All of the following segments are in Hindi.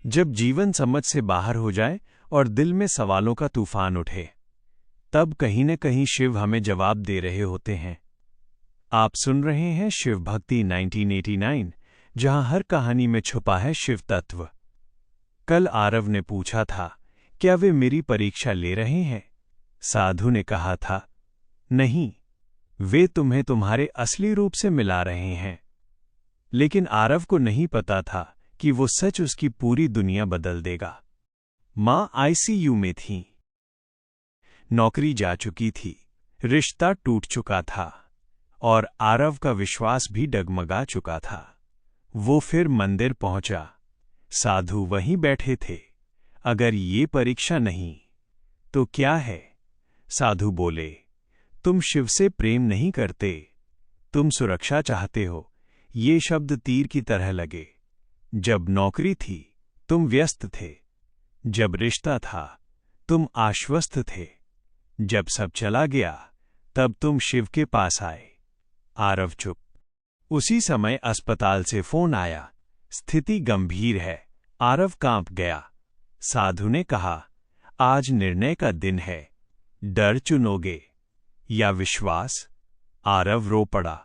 जब जीवन समझ से बाहर हो जाए और दिल में सवालों का तूफान उठे, तब कहीं न कहीं शिव हमें जवाब दे रहे होते हैं। आप सुन रहे हैं शिव भक्ति 1989, जहां हर कहानी में छुपा है शिव तत्व। कल आरव ने पूछा था, क्या वे मेरी परीक्षा ले रहे हैं? साधु ने कहा था, नहीं, वे तुम्हें तुम्हारे असली रूप से मिला रहे हैं। लेकिन आरव को नहीं पता था कि वो सच उसकी पूरी दुनिया बदल देगा। मां आईसीयू में थी, नौकरी जा चुकी थी, रिश्ता टूट चुका था और आरव का विश्वास भी डगमगा चुका था। वो फिर मंदिर पहुंचा। साधु वहीं बैठे थे। अगर ये परीक्षा नहीं तो क्या है? साधु बोले, तुम शिव से प्रेम नहीं करते, तुम सुरक्षा चाहते हो। ये शब्द तीर की तरह लगे। जब नौकरी थी तुम व्यस्त थे, जब रिश्ता था तुम आश्वस्त थे, जब सब चला गया तब तुम शिव के पास आए। आरव चुप। उसी समय अस्पताल से फोन आया, स्थिति गंभीर है। आरव कांप गया। साधु ने कहा, आज निर्णय का दिन है, डर चुनोगे या विश्वास? आरव रो पड़ा।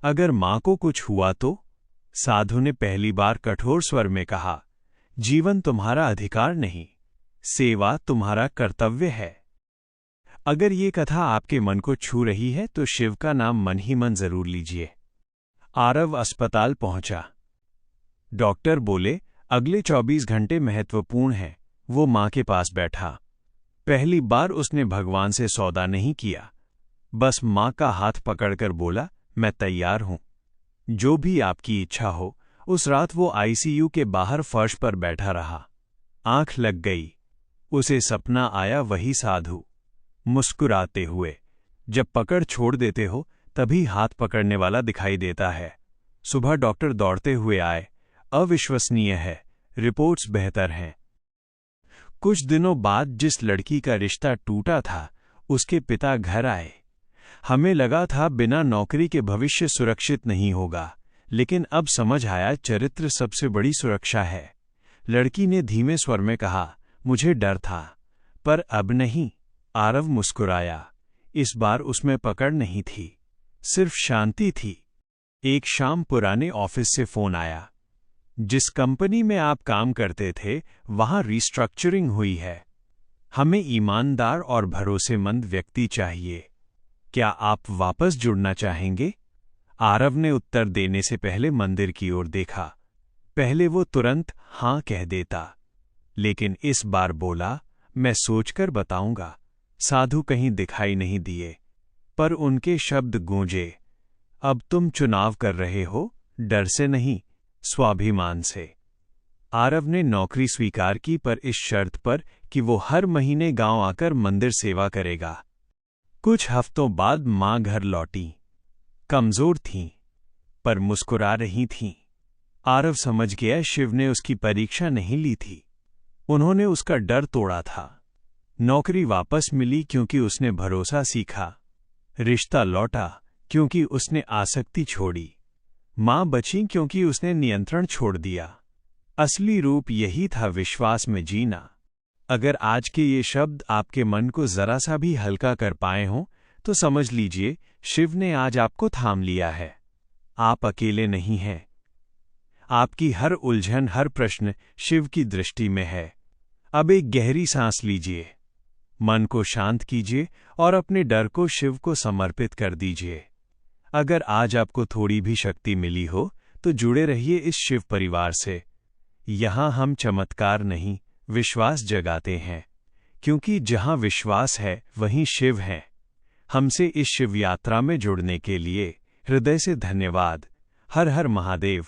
अगर मां को कुछ हुआ तो? साधु ने पहली बार कठोर स्वर में कहा, जीवन तुम्हारा अधिकार नहीं, सेवा तुम्हारा कर्तव्य है। अगर ये कथा आपके मन को छू रही है तो शिव का नाम मन ही मन जरूर लीजिए। आरव अस्पताल पहुंचा। डॉक्टर बोले, अगले 24 घंटे महत्वपूर्ण हैं। वो मां के पास बैठा। पहली बार उसने भगवान से सौदा नहीं किया, बस मां का हाथ पकड़कर बोला, मैं तैयार हूं, जो भी आपकी इच्छा हो। उस रात वो आईसीयू के बाहर फर्श पर बैठा रहा। आंख लग गई। उसे सपना आया, वही साधु मुस्कुराते हुए। जब पकड़ छोड़ देते हो तभी हाथ पकड़ने वाला दिखाई देता है। सुबह डॉक्टर दौड़ते हुए आए, अविश्वसनीय है, रिपोर्ट्स बेहतर हैं। कुछ दिनों बाद जिस लड़की का रिश्ता टूटा था, उसके पिता घर आए। हमें लगा था बिना नौकरी के भविष्य सुरक्षित नहीं होगा, लेकिन अब समझ आया चरित्र सबसे बड़ी सुरक्षा है। लड़की ने धीमे स्वर में कहा, मुझे डर था, पर अब नहीं। आरव मुस्कुराया। इस बार उसमें पकड़ नहीं थी, सिर्फ शांति थी। एक शाम पुराने ऑफिस से फोन आया, जिस कंपनी में आप काम करते थे वहां रिस्ट्रक्चरिंग हुई है। हमें ईमानदार और भरोसेमंद व्यक्ति चाहिए। क्या आप वापस जुड़ना चाहेंगे? आरव ने उत्तर देने से पहले मंदिर की ओर देखा। पहले वो तुरंत हां कह देता, लेकिन इस बार बोला, मैं सोचकर बताऊंगा। साधु कहीं दिखाई नहीं दिए, पर उनके शब्द गूंजे। अब तुम चुनाव कर रहे हो, डर से नहीं, स्वाभिमान से। आरव ने नौकरी स्वीकार की, पर इस शर्त पर कि वो हर महीने गांव आकर मंदिर सेवा करेगा। कुछ हफ्तों बाद मां घर लौटी। कमजोर थीं, पर मुस्कुरा रही थीं। आरव समझ गया शिव ने उसकी परीक्षा नहीं ली थी, उन्होंने उसका डर तोड़ा था। नौकरी वापस मिली क्योंकि उसने भरोसा सीखा। रिश्ता लौटा क्योंकि उसने आसक्ति छोड़ी। मां बची क्योंकि उसने नियंत्रण छोड़ दिया। असली रूप यही था, विश्वास में जीना। अगर आज के ये शब्द आपके मन को जरा सा भी हल्का कर पाए हों, तो समझ लीजिए शिव ने आज आपको थाम लिया है। आप अकेले नहीं हैं। आपकी हर उलझन, हर प्रश्न शिव की दृष्टि में है। अब एक गहरी सांस लीजिए, मन को शांत कीजिए और अपने डर को शिव को समर्पित कर दीजिए। अगर आज आपको थोड़ी भी शक्ति मिली हो तो जुड़े रहिए इस शिव परिवार से। यहां हम चमत्कार नहीं, विश्वास जगाते हैं, क्योंकि जहां विश्वास है वहीं शिव है। हमसे इस शिव यात्रा में जुड़ने के लिए हृदय से धन्यवाद। हर हर महादेव।